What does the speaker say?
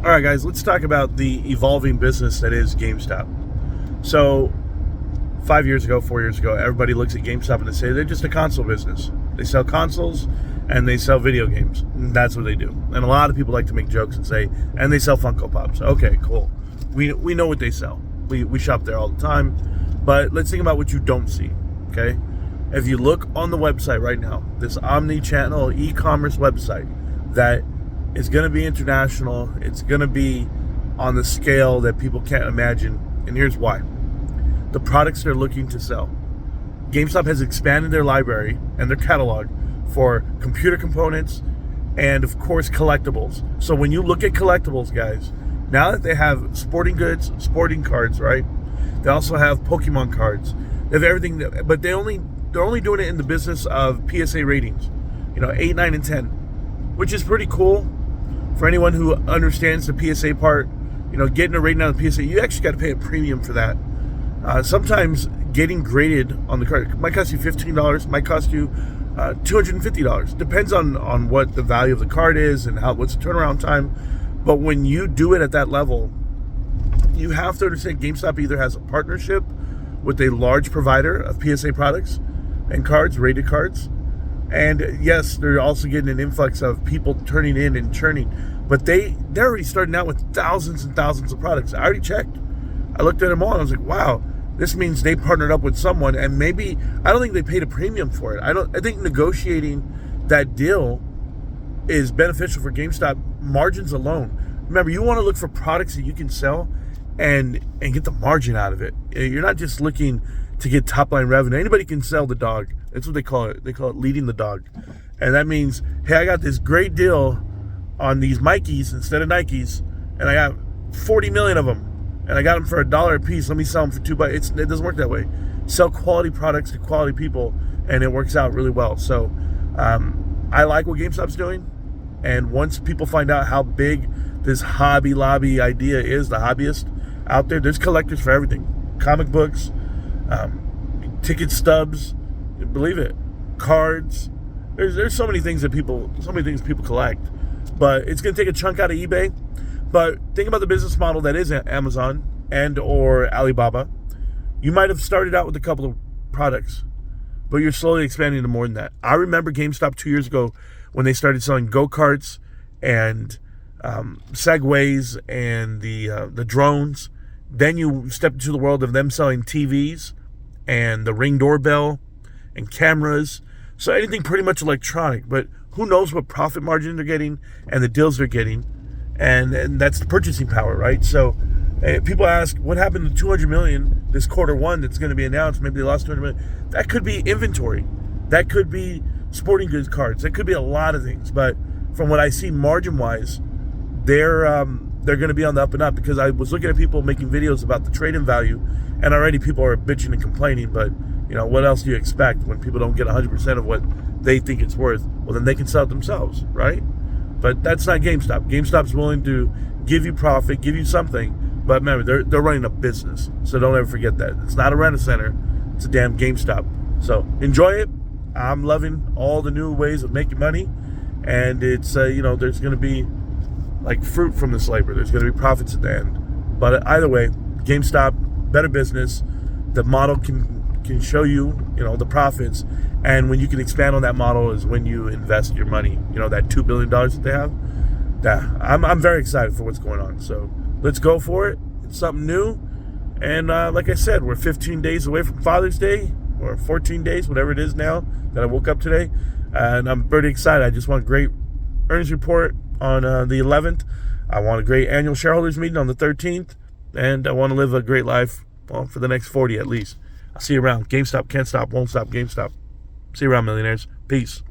All right, guys, let's talk about the evolving business that is GameStop. So 5 years ago, 4 years ago, everybody looks at GameStop and they say they're just a console business. They sell consoles and they sell video games. And that's what they do. And a lot of people like to make jokes and say, and they sell Funko Pops. Okay, cool. We know what they sell. We shop there all the time. But let's think about what you don't see, okay? If you look on the website right now, this omni-channel e-commerce website that is going to be international, it's going to be on the scale that people can't imagine. And here's why. The products they're looking to sell. GameStop has expanded their library and their catalog for computer components and, of course, collectibles. So when you look at collectibles, guys, now that they have sporting goods, sporting cards, right? They also have Pokemon cards. They have everything, but they're only doing it in the business of PSA ratings. 8, 9, and 10, which is pretty cool for anyone who understands the PSA part. Getting a rating on the PSA, you actually got to pay a premium for that. Sometimes getting graded on the card might cost you $15, might cost you $250. Depends on what the value of the card is and what's the turnaround time. But when you do it at that level, you have to understand GameStop either has a partnership with a large provider of PSA products and cards, rated cards. And yes, they're also getting an influx of people turning in and churning. But they're already starting out with thousands and thousands of products. I already checked. I looked at them all and I was like, wow, this means they partnered up with someone, and maybe, I don't think they paid a premium for it. I think negotiating that deal is beneficial for GameStop, margins alone. Remember, you want to look for products that you can sell and get the margin out of it. You're not just looking to get top line revenue. Anybody can sell the dog. That's what they call it. They call it leading the dog. And that means, hey, I got this great deal on these Mikeys instead of Nikes, and I got 40 million of them, and I got them for $1 a piece. Let me sell them for $2. It doesn't work that way. Sell quality products to quality people, and it works out really well. So I like what GameStop's doing. And once people find out how big this Hobby Lobby idea is, the hobbyist out there, there's collectors for everything. Comic books, ticket stubs, believe it, cards. There's so many things people collect. But it's going to take a chunk out of eBay. But think about the business model that is Amazon and or Alibaba. You might have started out with a couple of products, but you're slowly expanding to more than that. I remember GameStop 2 years ago when they started selling go-karts and Segways and the drones. Then you step into the world of them selling TVs and the Ring doorbell and cameras. So anything pretty much electronic, but who knows what profit margin they're getting and the deals they're getting. And that's the purchasing power, right? So people ask, what happened to $200 million this quarter one that's going to be announced? Maybe they lost $200 million. That could be inventory. That could be sporting goods cards. That could be a lot of things. But from what I see margin-wise, they're going to be on the up and up, because I was looking at people making videos about the trade-in value, and already people are bitching and complaining. But what else do you expect when people don't get 100% of what they think it's worth? Well, then they can sell it themselves, right? But that's not GameStop. GameStop's willing to give you profit, give you something. But remember, they're running a business, so don't ever forget that. It's not a rent-a-center. It's a damn GameStop. So enjoy it. I'm loving all the new ways of making money, and it's there's going to be like fruit from this labor. There's going to be profits at the end. But either way, GameStop, better business. The model can show you, the profits. And when you can expand on that model is when you invest your money. That $2 billion that they have. I'm very excited for what's going on. So let's go for it. It's something new. And like I said, we're 15 days away from Father's Day, or 14 days, whatever it is now that I woke up today. And I'm pretty excited. I just want a great earnings report on the 11th. I want a great annual shareholders meeting on the 13th. And I want to live a great life, for the next 40 at least. I'll see you around. GameStop can't stop, won't stop. GameStop. See you around, millionaires. Peace.